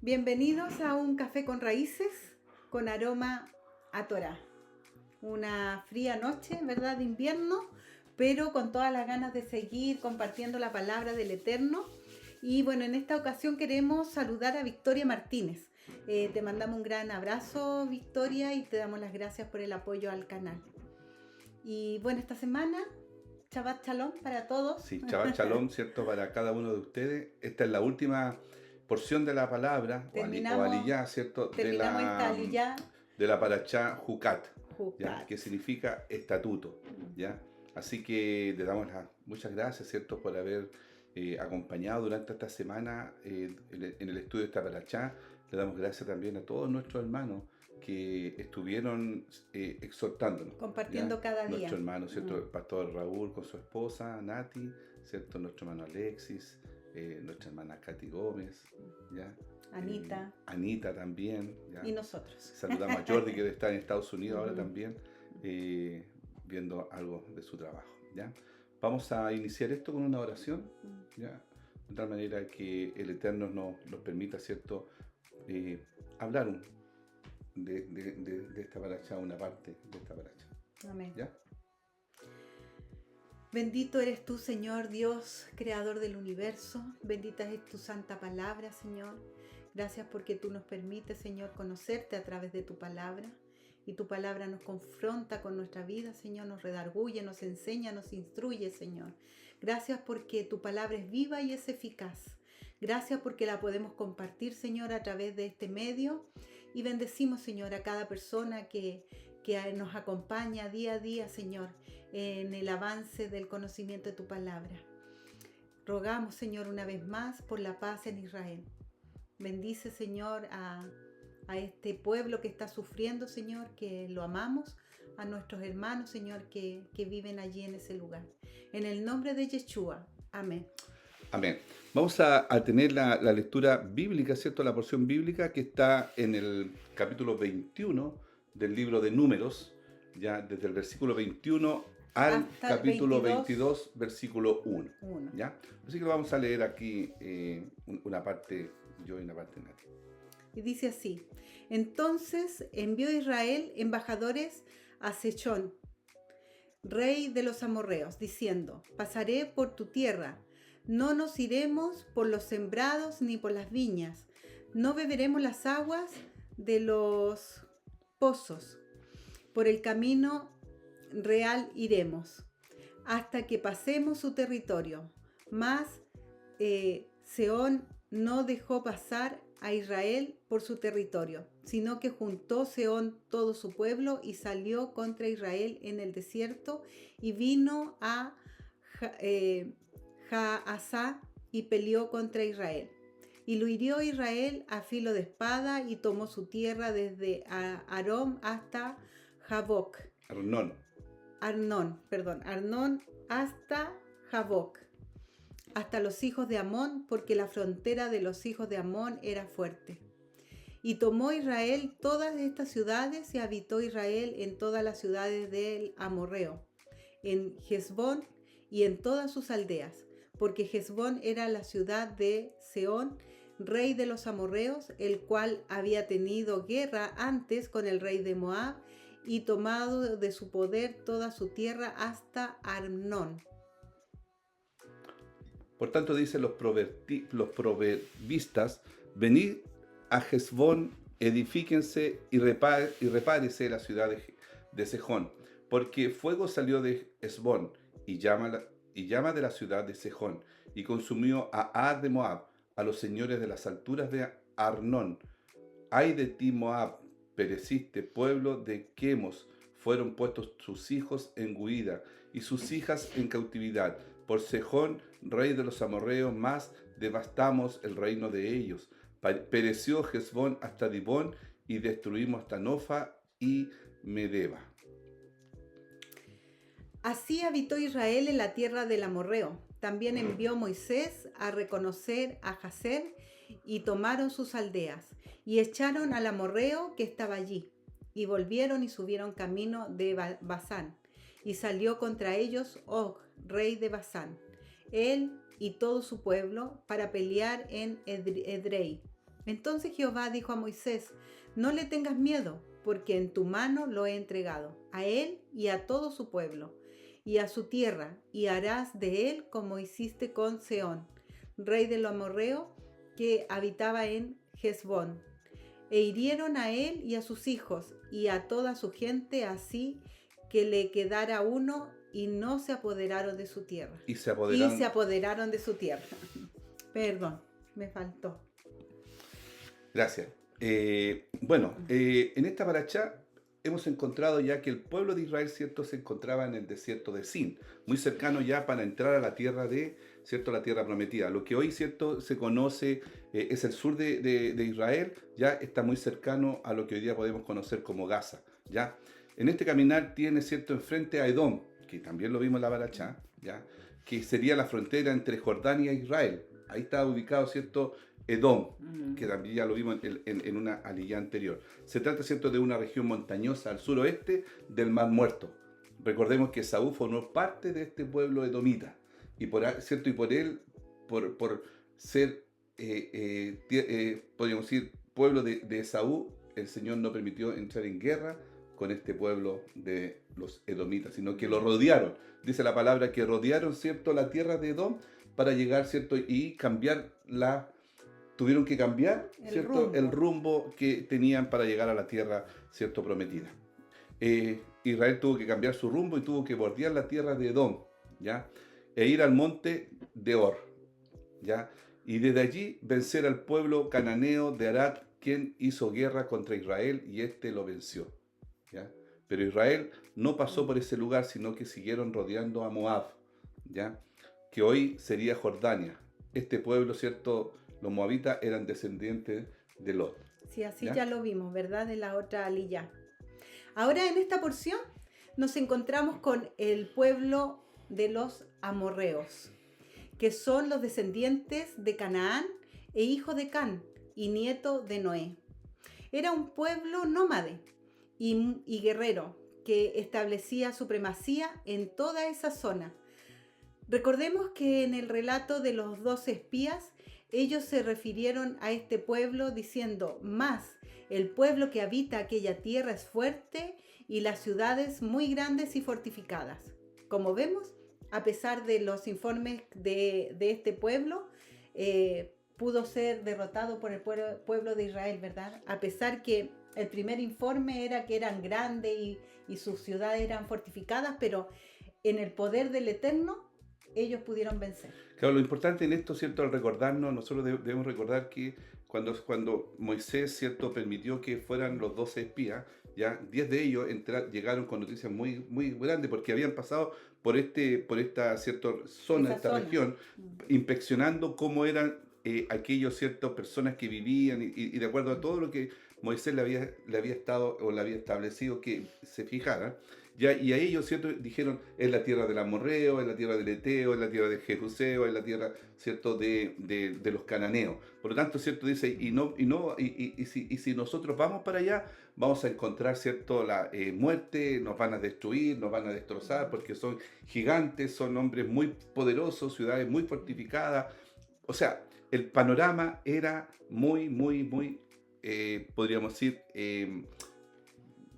Bienvenidos a un café con raíces con aroma a Torá. Una fría noche, ¿verdad? De invierno, pero con todas las ganas de seguir compartiendo la palabra del Eterno. Y bueno, en esta ocasión queremos saludar a Victoria Martínez. Te mandamos un gran abrazo, Victoria, y te damos las gracias por el apoyo al canal. Y bueno, esta semana, Shabbat Shalom para todos. Sí, Shabbat Shalom, ¿cierto? Para cada uno de ustedes. Esta es la última porción de la palabra, o Terminamos aliyá, ¿cierto? esta aliyá, De la parashá Jucat, ¿ya? Jucat. Que significa estatuto, ¿ya? Así que le damos muchas gracias, ¿cierto? Por haber acompañado durante esta semana en el estudio de esta parashá. Le damos gracias también a todos nuestros hermanos que estuvieron exhortándonos. Compartiendo ¿ya? cada día. Nuestro hermano, ¿cierto? El pastor Raúl con su esposa, Nati, ¿cierto? Nuestro hermano Alexis, nuestra hermana Katy Gómez, ¿ya? Anita. Anita también, ¿ya? Y nosotros. Saludamos a Jordi, que está en Estados Unidos ahora también, viendo algo de su trabajo, ¿ya? Vamos a iniciar esto con una oración, ¿ya? De tal manera que el Eterno nos permita, ¿cierto? Hablar de esta paracha, una parte de esta paracha. Amén. ¿Ya? Bendito eres tú, Señor Dios, creador del universo. Bendita es tu santa palabra, Señor. Gracias porque tú nos permites, Señor, conocerte a través de tu palabra. Y tu palabra nos confronta con nuestra vida, Señor, nos redarguye, nos enseña, nos instruye, Señor. Gracias porque tu palabra es viva y es eficaz. Gracias porque la podemos compartir, Señor, a través de este medio. Y bendecimos, Señor, a cada persona que nos acompaña día a día, Señor, en el avance del conocimiento de tu palabra. Rogamos, Señor, una vez más por la paz en Israel. Bendice, Señor, a este pueblo que está sufriendo, Señor, que lo amamos, a nuestros hermanos, Señor, que viven allí en ese lugar. En el nombre de Yeshua. Amén. Amén. Vamos a tener la lectura bíblica, ¿cierto? La porción bíblica que está en el capítulo 21 del libro de Números, ya desde el versículo 21 al hasta capítulo 22, versículo 1. 1. ¿Ya? Así que vamos a leer aquí una parte yo y una parte Nati. Y dice así: Entonces envió Israel embajadores a Sechón, rey de los amorreos, diciendo: Pasaré por tu tierra, no nos iremos por los sembrados ni por las viñas, no beberemos las aguas de los pozos, por el camino real iremos, hasta que pasemos su territorio. Mas Sehón no dejó pasar a Israel por su territorio, sino que juntó Sehón todo su pueblo y salió contra Israel en el desierto y vino a Jaazá y peleó contra Israel. Y lo hirió Israel a filo de espada y tomó su tierra desde Arón hasta Jaboc. Arnón hasta Jaboc, hasta los hijos de Amón, porque la frontera de los hijos de Amón era fuerte. Y tomó Israel todas estas ciudades y habitó Israel en todas las ciudades del amorreo, en Hesbón y en todas sus aldeas, porque Hesbón era la ciudad de Sehón, rey de los amorreos, el cual había tenido guerra antes con el rey de Moab y tomado de su poder toda su tierra hasta Arnón. Por tanto, dicen los proverbistas: venid a Hesbón, edifíquense y repárese la ciudad de Sejón, porque fuego salió de Hesbón y llama de la ciudad de Sejón, y consumió a Ar de Moab, a los señores de las alturas de Arnón. Ay de ti, Moab, pereciste, pueblo de Quemos, fueron puestos sus hijos en huida y sus hijas en cautividad. Por Sejón, rey de los amorreos, más devastamos el reino de ellos. Pereció Hesbón hasta Dibón y destruimos hasta Nofa y Medeba. Así habitó Israel en la tierra del amorreo. También envió Moisés a reconocer a Jazer y tomaron sus aldeas y echaron al amorreo que estaba allí y volvieron y subieron camino de Basán y salió contra ellos Og, rey de Basán, él y todo su pueblo, para pelear en Edrei. Entonces Jehová dijo a Moisés: no le tengas miedo, porque en tu mano lo he entregado, a él y a todo su pueblo, y a su tierra, y harás de él como hiciste con Sehón, rey de los amorreos, que habitaba en Hesbón. E hirieron a él y a sus hijos, y a toda su gente, así que le quedara uno, y no se apoderaron de su tierra. Y se Y se apoderaron. apoderaron de su tierra. Perdón, me faltó. Gracias. En esta paracha hemos encontrado ya que el pueblo de Israel, ¿cierto?, se encontraba en el desierto de Sin, muy cercano ya para entrar a la tierra ¿cierto?, la tierra prometida. Lo que hoy, ¿cierto?, se conoce es el sur de Israel, ya está muy cercano a lo que hoy día podemos conocer como Gaza, ¿ya? En este caminar tiene, ¿cierto?, enfrente a Edom, que también lo vimos en la paracha, ¿ya?, que sería la frontera entre Jordania e Israel. Ahí está ubicado, ¿cierto?, Edom, que también ya lo vimos en una aliyá anterior. Se trata, ¿cierto?, de una región montañosa al suroeste del Mar Muerto. Recordemos que Esaú formó parte de este pueblo edomita, y ¿cierto?, y por él, por ser, podríamos decir, pueblo de Esaú, el Señor no permitió entrar en guerra con este pueblo de los edomitas, sino que lo rodearon. Dice la palabra que rodearon, ¿cierto?, la tierra de Edom para llegar, ¿cierto?, y tuvieron que cambiar, ¿cierto?, el rumbo que tenían para llegar a la tierra, ¿cierto?, prometida. Israel tuvo que cambiar su rumbo y tuvo que bordear la tierra de Edom, ¿ya?, e ir al monte de Or, ¿ya?, y desde allí vencer al pueblo cananeo de Arad, quien hizo guerra contra Israel y este lo venció, ¿ya? Pero Israel no pasó por ese lugar, sino que siguieron rodeando a Moab, ¿ya?, que hoy sería Jordania. Este pueblo, ¿cierto?, los moabitas eran descendientes de Lot. Sí, así ya lo vimos, ¿verdad? En la otra aliyá. Ahora en esta porción nos encontramos con el pueblo de los amorreos, que son los descendientes de Canaán e hijo de Can y nieto de Noé. Era un pueblo nómade y guerrero que establecía supremacía en toda esa zona. Recordemos que en el relato de los 12 espías, ellos se refirieron a este pueblo diciendo: más, el pueblo que habita aquella tierra es fuerte y las ciudades muy grandes y fortificadas. Como vemos, a pesar de los informes de este pueblo, pudo ser derrotado por el pueblo de Israel, ¿verdad? A pesar que el primer informe era que eran grandes y sus ciudades eran fortificadas, pero en el poder del Eterno, ellos pudieron vencer. Claro, lo importante en esto, ¿cierto?, al recordarnos, nosotros debemos recordar que cuando Moisés, ¿cierto?, permitió que fueran los 12 espías, ya 10 de ellos llegaron con noticias muy, muy grandes porque habían pasado por esta cierta zona, esta región, inspeccionando cómo eran aquellos ciertas personas que vivían y de acuerdo a todo lo que Moisés le había establecido que se fijaran. Ya, y a ellos, ¿cierto?, dijeron: es la tierra del amorreo, es la tierra del eteo, es la tierra del jebuseo, es la tierra, ¿cierto?, de los cananeos. Por lo tanto, ¿cierto?, dice, si nosotros vamos para allá, vamos a encontrar, ¿cierto?, la muerte, nos van a destruir, nos van a destrozar, porque son gigantes, son hombres muy poderosos, ciudades muy fortificadas. O sea, el panorama era muy, muy, muy, podríamos decir,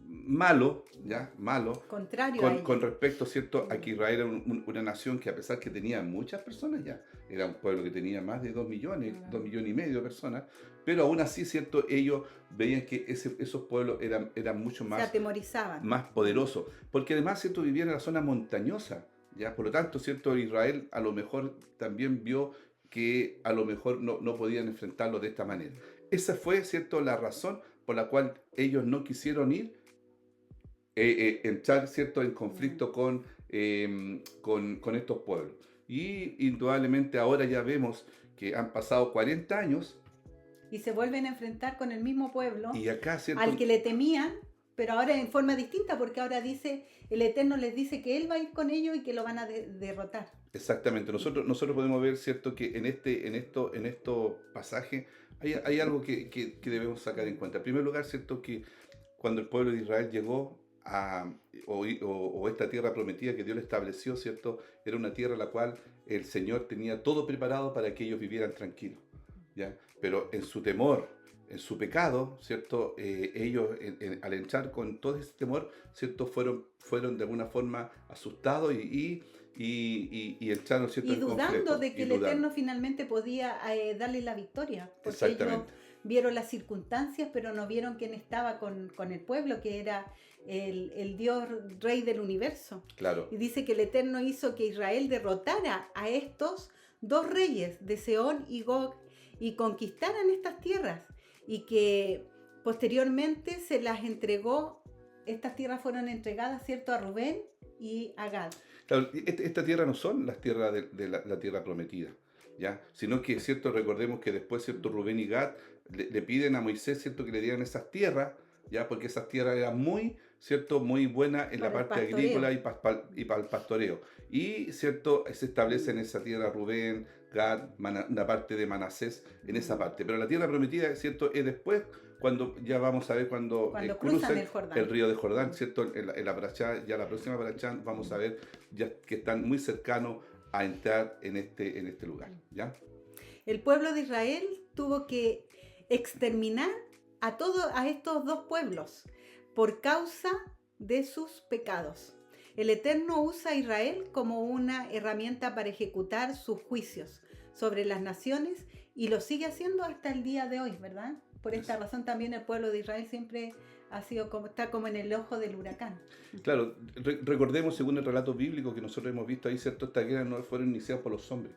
malo, ¿ya? Malo, Contrario con respecto, ¿cierto?, a que Israel era una nación que, a pesar que tenía muchas personas, ya era un pueblo que tenía más de 2 millones, 2 millones y medio de personas, pero aún así, ¿cierto?, ellos veían que esos pueblos eran mucho más, se atemorizaban, más poderosos, porque además, ¿cierto?, vivían en la zona montañosa, ¿ya? Por lo tanto, ¿cierto?, Israel a lo mejor también vio que a lo mejor no podían enfrentarlo de esta manera. Esa fue, ¿cierto?, la razón por la cual ellos no quisieron entrar, ¿cierto?, en conflicto con estos pueblos. Y indudablemente ahora ya vemos que han pasado 40 años. Y se vuelven a enfrentar con el mismo pueblo, y acá, ¿cierto?, al que le temían, pero ahora en forma distinta, porque ahora el Eterno les dice que Él va a ir con ellos y que lo van a derrotar. Exactamente. Nosotros podemos ver, ¿cierto?, que en estos pasajes hay algo que debemos sacar en cuenta. En primer lugar, ¿cierto?, que cuando el pueblo de Israel llegó o esta tierra prometida que Dios le estableció, ¿cierto?, era una tierra en la cual el Señor tenía todo preparado para que ellos vivieran tranquilos, ¿ya? Pero en su temor, en su pecado, ¿cierto? Ellos al entrar con todo ese temor, ¿cierto? Fueron de alguna forma asustados y entraron, ¿cierto? Y En dudando conflicto de que y el dudaron. Eterno finalmente podía darle la victoria, porque ellos Exactamente, vieron las circunstancias, pero no vieron quién estaba con el pueblo, que era el Dios Rey del universo. claro. Y dice que el Eterno hizo que Israel derrotara a estos dos reyes de Seón y Gog y conquistaran estas tierras, y que posteriormente se las entregó, estas tierras fueron entregadas, ¿cierto?, a Rubén y a Gad. Claro, esta tierra no son las tierras de la tierra prometida, ¿ya? Sino que, ¿cierto? Recordemos que después, ¿cierto? Rubén y Gad le piden a Moisés, ¿cierto? Que le dieran esas tierras, ¿ya? Porque esas tierras eran muy, ¿cierto? Muy buenas en la Para el parte pastoreo. agrícola y para el pastoreo. Y, ¿cierto? Se establece en esa tierra Rubén, Gad, una parte de Manasés, en esa parte. Pero la tierra prometida, ¿cierto? Es después, cuando ya vamos a ver cuando Cuando crucen cruzan el Jordán. el río de Jordán, ¿cierto? En la parashá, ya la próxima parashá vamos a ver ya que están muy cercanos a entrar en este lugar, ¿ya? El pueblo de Israel tuvo que exterminar a estos dos pueblos por causa de sus pecados. El Eterno usa a Israel como una herramienta para ejecutar sus juicios sobre las naciones, y lo sigue haciendo hasta el día de hoy, ¿verdad? Por esta razón también el pueblo de Israel siempre está como en el ojo del huracán. Claro, recordemos según el relato bíblico que nosotros hemos visto ahí, ¿cierto? Estas guerras no fueron iniciadas por los hombres,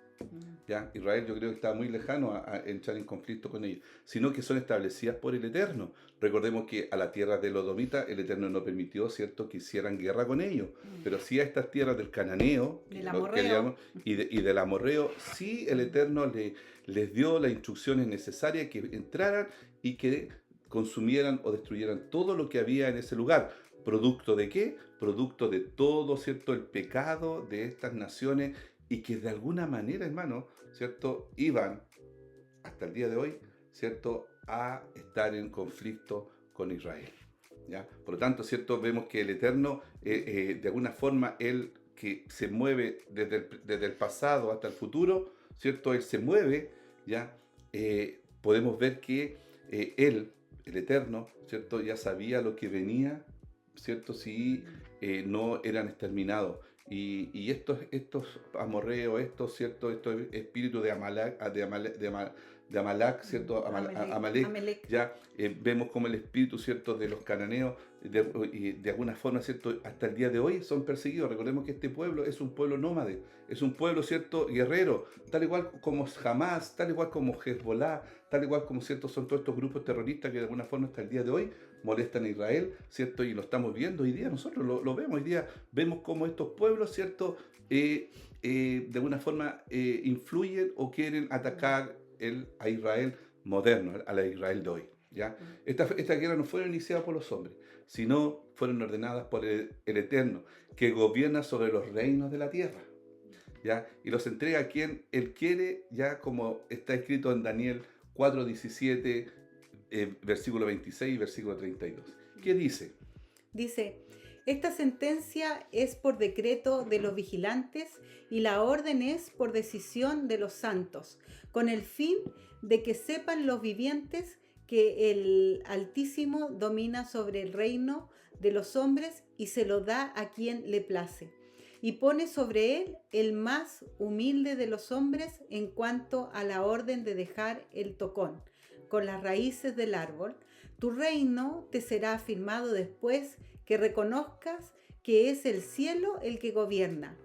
¿ya? Israel yo creo que estaba muy lejano a entrar en conflicto con ellos, sino que son establecidas por el Eterno. Recordemos que a la tierra de los domitas el Eterno no permitió, ¿cierto?, que hicieran guerra con ellos, pero sí a estas tierras del cananeo Del que amorreo. llamamos, y del amorreo, sí el Eterno les dio las instrucciones necesarias que entraran y que consumieran o destruyeran todo lo que había en ese lugar. ¿Producto de qué? Producto de todo, ¿cierto?, el pecado de estas naciones, y que de alguna manera, hermano, ¿cierto?, iban hasta el día de hoy, ¿cierto?, a estar en conflicto con Israel, ¿ya? Por lo tanto, ¿cierto?, vemos que el Eterno, de alguna forma, Él que se mueve desde el pasado hasta el futuro, ¿cierto?, Él se mueve, ¿ya? Podemos ver que Él, el Eterno, ¿cierto?, ya sabía lo que venía, ¿cierto?, si no eran exterminados. Y estos amorreos, ¿cierto?, estos espíritus de Amalek, ¿cierto?, Amalek. ya vemos como el espíritu, ¿cierto?, de los cananeos, y de alguna forma, ¿cierto?, hasta el día de hoy son perseguidos. Recordemos que este pueblo es un pueblo nómade, es un pueblo, ¿cierto?, guerrero, tal igual como Hamas, tal igual como Hezbollah, tal igual como, ¿cierto?, son todos estos grupos terroristas que de alguna forma hasta el día de hoy molestan a Israel, ¿cierto? Y lo estamos viendo hoy día, nosotros lo vemos hoy día, vemos cómo estos pueblos, ¿cierto?, de alguna forma influyen o quieren atacar a Israel moderno, a la Israel de hoy, ¿ya? Estas guerras no fueron iniciadas por los hombres, sino fueron ordenadas por el Eterno, que gobierna sobre los reinos de la tierra, ¿ya? Y los entrega a quien Él quiere, ya como está escrito en Daniel 4:17, versículo 26 y versículo 32. ¿Qué dice? Dice, esta sentencia es por decreto de los vigilantes y la orden es por decisión de los santos, con el fin de que sepan los vivientes que el Altísimo domina sobre el reino de los hombres y se lo da a quien le place, y pone sobre él el más humilde de los hombres en cuanto a la orden de dejar el tocón con las raíces del árbol. Tu reino te será afirmado después que reconozcas que es el cielo el que gobierna,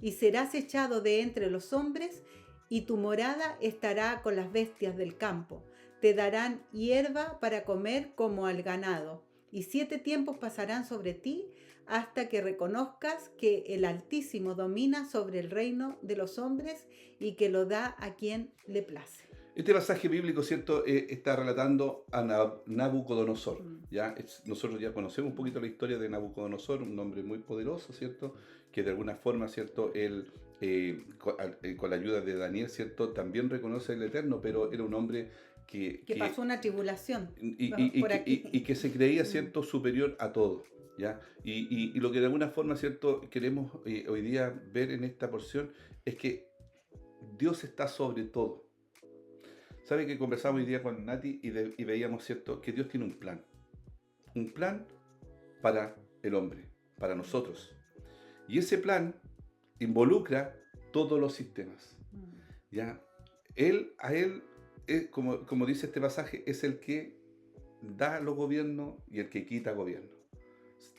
y serás echado de entre los hombres, y tu morada estará con las bestias del campo. Te darán hierba para comer como al ganado, y 7 tiempos pasarán sobre ti hasta que reconozcas que el Altísimo domina sobre el reino de los hombres y que lo da a quien le place. Este pasaje bíblico, ¿cierto?, está relatando a Nabucodonosor, ¿ya? Nosotros ya conocemos un poquito la historia de Nabucodonosor, un hombre muy poderoso, ¿cierto?, que de alguna forma, ¿cierto?, él, con la ayuda de Daniel, ¿cierto?, también reconoce al Eterno, pero era un hombre que pasó una tribulación por aquí. Y que se creía, ¿cierto?, superior a todo, ¿ya? Y lo que de alguna forma, ¿cierto?, queremos hoy día ver en esta porción es que Dios está sobre todo. ¿Sabe que conversamos hoy día con Nati y veíamos, ¿cierto?, que Dios tiene un plan para el hombre, para nosotros. Y ese plan involucra todos los sistemas. ¿Ya? A él, como dice este pasaje, es el que da los gobiernos y el que quita gobiernos.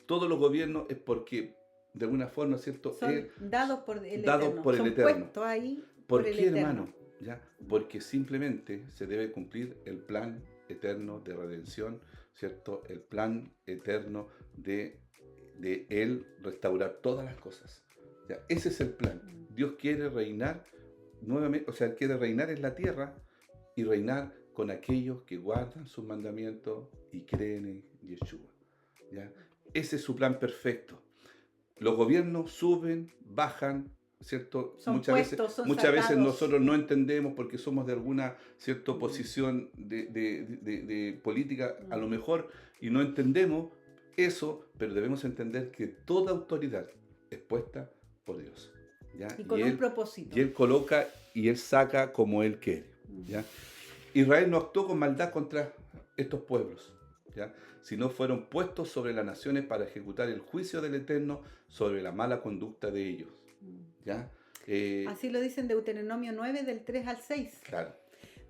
Todos los gobiernos es porque, de alguna forma, ¿cierto? Son dados por el dados Eterno. por el Son Eterno. puestos ahí ¿Por por el qué, Eterno. hermano? ¿Ya? Porque simplemente se debe cumplir el plan eterno de redención, ¿cierto? El plan eterno de Él restaurar todas las cosas. ¿Ya? Ese es el plan. Dios quiere reinar nuevamente, o sea, Él quiere reinar en la tierra y reinar con aquellos que guardan sus mandamientos y creen en Yeshua. ¿Ya? Ese es su plan perfecto. Los gobiernos suben, bajan, ¿cierto? Son Muchas puestos, son veces sacados. nosotros no entendemos porque somos de alguna cierta posición de política, a lo mejor, y no entendemos eso, pero debemos entender que toda autoridad es puesta por Dios. ¿Ya? Y con un propósito. Y Él coloca y Él saca como Él quiere. ¿Ya? Israel no actuó con maldad contra estos pueblos, ¿ya? Sino fueron puestos sobre las naciones para ejecutar el juicio del Eterno sobre la mala conducta de ellos. ¿Ya? Así lo dice en Deuteronomio 9, del 3 al 6. Claro.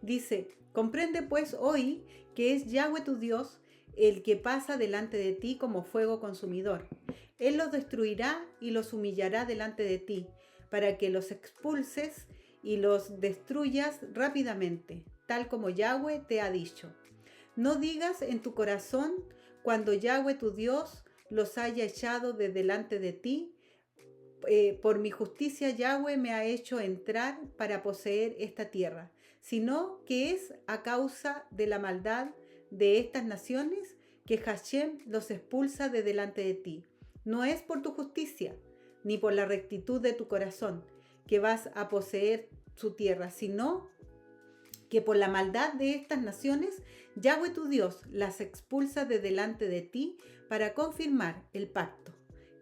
Dice, comprende pues hoy que es Yahweh tu Dios el que pasa delante de ti como fuego consumidor. Él los destruirá y los humillará delante de ti, para que los expulses y los destruyas rápidamente, tal como Yahweh te ha dicho. No digas en tu corazón, cuando Yahweh tu Dios los haya echado de delante de ti, por mi justicia Yahweh me ha hecho entrar para poseer esta tierra, sino que es a causa de la maldad de estas naciones que Hashem los expulsa de delante de ti. No es por tu justicia, ni por la rectitud de tu corazón, que vas a poseer su tierra, sino que por la maldad de estas naciones, Yahweh tu Dios las expulsa de delante de ti para confirmar el pacto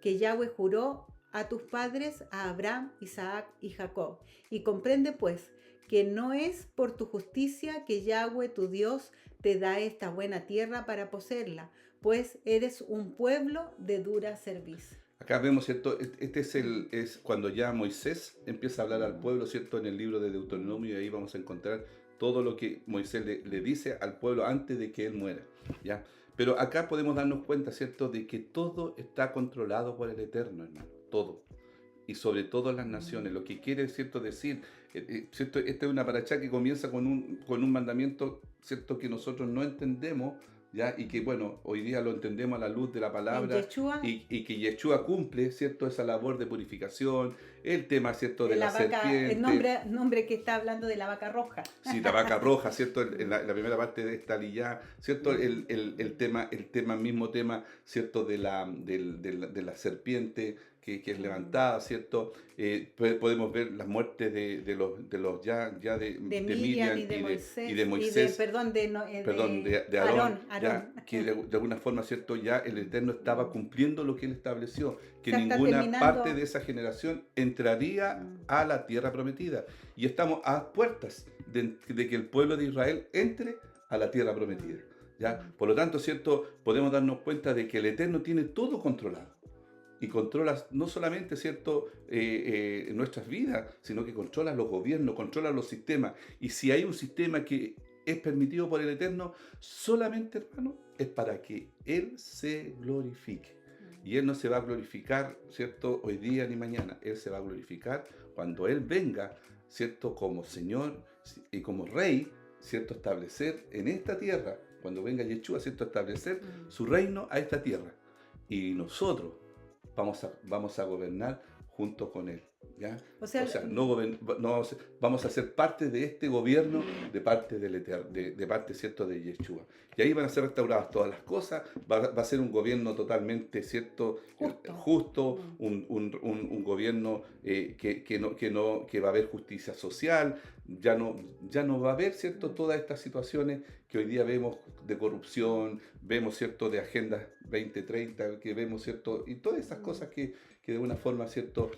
que Yahweh juró a tus padres, a Abraham, Isaac y Jacob. Y comprende pues que no es por tu justicia que Yahweh tu Dios te da esta buena tierra para poseerla, pues eres un pueblo de dura cerviz. Acá vemos, ¿cierto? Este es cuando ya Moisés empieza a hablar al pueblo, ¿cierto? En el libro de Deuteronomio, y ahí vamos a encontrar todo lo que Moisés le dice al pueblo antes de que él muera, ¿ya? Pero acá podemos darnos cuenta, ¿cierto?, de que todo está controlado por el Eterno, hermano, todo. Y sobre todo las naciones, lo que quiere, ¿cierto?, decir, ¿cierto? Esta es una paracha que comienza con un mandamiento, ¿cierto?, que nosotros no entendemos, ¿ya? Y que, bueno, hoy día lo entendemos a la luz de la palabra y que Yeshua cumple, ¿cierto?, esa labor de purificación, el tema, ¿cierto?, de la serpiente. El nombre que está hablando de la vaca roja. Sí, la vaca roja, ¿cierto? En la primera parte de esta liyá, ¿cierto? El mismo tema, ¿cierto?, de la serpiente que es levantada, ¿cierto? Podemos ver las muertes de los de Miriam y de Moisés. De Aarón, ya, que de alguna forma, ¿cierto?, ya el Eterno estaba cumpliendo lo que él estableció, que ninguna parte de esa generación entraría a la tierra prometida. Y estamos a puertas de que el pueblo de Israel entre a la tierra prometida, ¿ya? Por lo tanto, ¿cierto?, podemos darnos cuenta de que el Eterno tiene todo controlado. Y controla no solamente, ¿cierto?, nuestras vidas, sino que controla los gobiernos, controla los sistemas. Y si hay un sistema que es permitido por el Eterno, solamente, hermano, es para que Él se glorifique. Y Él no se va a glorificar, ¿cierto?, hoy día ni mañana. Él se va a glorificar cuando Él venga, ¿cierto?, como Señor y como Rey, ¿cierto?, establecer en esta tierra, cuando venga Yeshua, ¿cierto?, establecer su reino a esta tierra. Y nosotros vamos a gobernar junto con Él, ¿ya? O sea, vamos a ser parte de este gobierno de parte del Eterno, de parte, ¿cierto?, de Yeshua. Y ahí van a ser restauradas todas las cosas, va a ser un gobierno totalmente, ¿cierto?, justo, un gobierno que va a haber justicia social, ya no va a haber, ¿cierto?, todas estas situaciones que hoy día vemos de corrupción, vemos, ¿cierto?, de Agenda 2030, que vemos, ¿cierto?, y todas esas cosas que de alguna forma, ¿cierto?,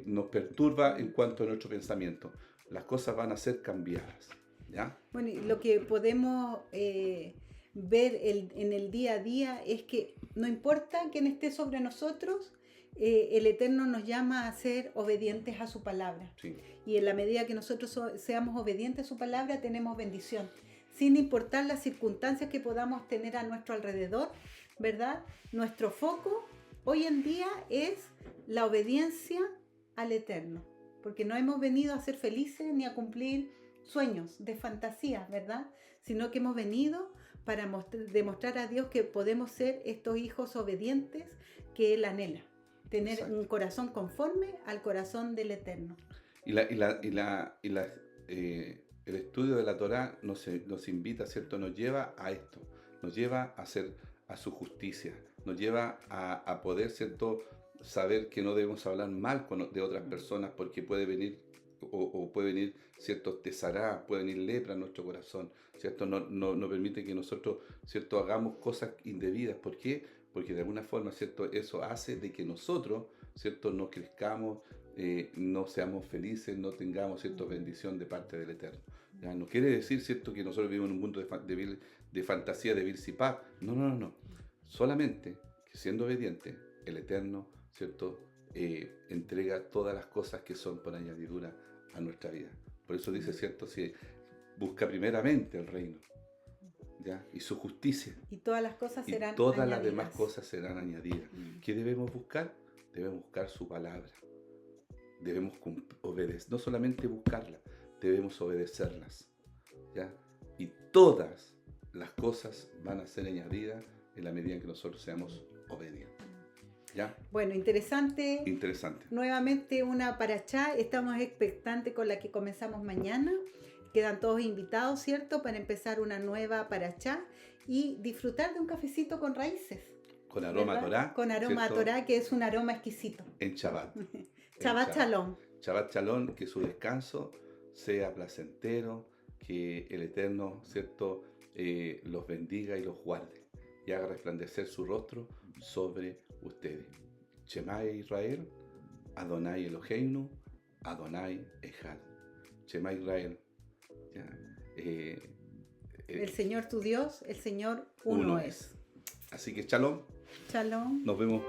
nos perturba en cuanto a nuestro pensamiento. Las cosas van a ser cambiadas, ¿Ya? Bueno, y lo que podemos ver en el día a día es que no importa quién esté sobre nosotros, el Eterno nos llama a ser obedientes a su palabra. Sí, Y en la medida que nosotros seamos obedientes a su palabra, tenemos bendición. Sin importar las circunstancias que podamos tener a nuestro alrededor, ¿verdad? Nuestro foco hoy en día es la obediencia al Eterno. Porque no hemos venido a ser felices ni a cumplir sueños de fantasía, ¿verdad? Sino que hemos venido para demostrar a Dios que podemos ser estos hijos obedientes que Él anhela. Tener exacto. un corazón conforme al corazón del Eterno. El estudio de la Torá nos invita, ¿cierto? Nos lleva a esto, nos lleva a su justicia, nos lleva a poder, ¿cierto? Saber que no debemos hablar mal de otras personas porque puede venir o puede venir, ¿cierto? Tesará, puede venir lepra en nuestro corazón, ¿cierto? No permite que nosotros, ¿cierto? Hagamos cosas indebidas. ¿Por qué? Porque de alguna forma, ¿cierto? Eso hace de que nosotros, ¿cierto? No crezcamos, no seamos felices, no tengamos, ¿cierto? Bendición de parte del Eterno. ¿Ya? No quiere decir, ¿cierto? Que nosotros vivimos en un mundo de fantasía, de Bilsipá. No. Solamente que siendo obediente, el Eterno, ¿cierto? Entrega todas las cosas que son por añadidura a nuestra vida. Por eso dice, ¿cierto? Si busca primeramente el reino, ¿ya? Y su justicia. Y todas las cosas Y serán todas añadidas. las demás cosas serán añadidas. ¿Qué debemos buscar? Debemos buscar su palabra. Debemos obedecer, no solamente buscarla, debemos obedecerlas, ¿ya? Y todas las cosas van a ser añadidas en la medida en que nosotros seamos obedientes, ¿ya? Bueno, interesante. Interesante. Nuevamente una parachá. Estamos expectantes con la que comenzamos mañana. Quedan todos invitados, ¿cierto? Para empezar una nueva parachá y disfrutar de un cafecito con raíces. Con aroma a ¿verdad? Torá. Con aroma a ¿cierto? Torá, que es un aroma exquisito. En Shabbat. Shabbat Shalom. Shabbat Shalom, que su descanso sea placentero, que el Eterno, ¿cierto? Los bendiga y los guarde y haga resplandecer su rostro sobre ustedes. Shema Israel, Adonai Eloheinu, Adonai Echad. Shema Israel. ¿Ya? El Señor tu Dios, el Señor uno es. Así que Shalom, Shalom. nos vemos.